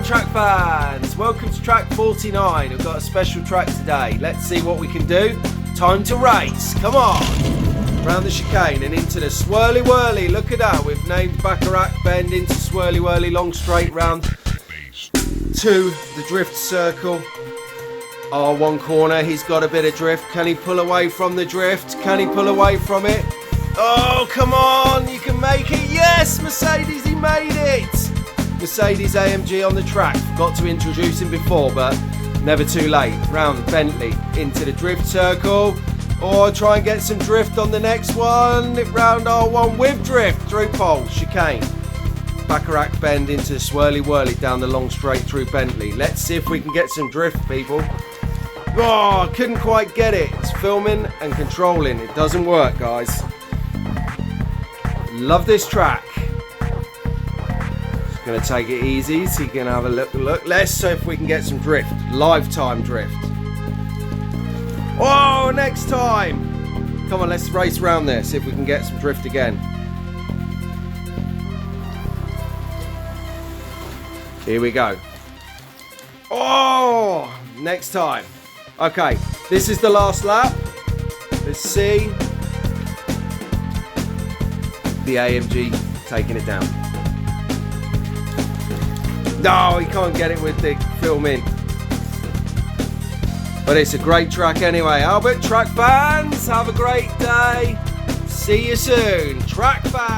track fans, welcome to track 49. We've got a special track today. Let's see what we can do. Time to race, come on. Round the chicane and into the Swirly Whirly. Look at that, we've named Baccarat Bend into Swirly Whirly, long straight round to the drift circle. Oh, one corner, he's got a bit of drift. Can he pull away from the drift? Can he pull away from it? Oh, come on, you can make it. Yes, Mercedes, he made it. Mercedes AMG on the track. Forgot to introduce him before, but never too late. Round Bentley into the drift circle. Or try and get some drift on the next one. Round R1 with drift through pole, chicane. Baccarat Bend into the Swirly Whirly down the long straight through Bentley. Let's see if we can get some drift, people. Oh, couldn't quite get it. It's filming and controlling. It doesn't work, guys. Love this track. Just gonna take it easy so you can have a look. Let's see if we can get some drift. Lifetime drift. Oh, next time. Come on, let's race around there. See if we can get some drift again. Here we go. Oh, next time. Okay, this is the last lap. Let's see. The AMG taking it down. No, he can't get it with the filming. But it's a great track anyway. Albert, track fans, have a great day. See you soon, track fans.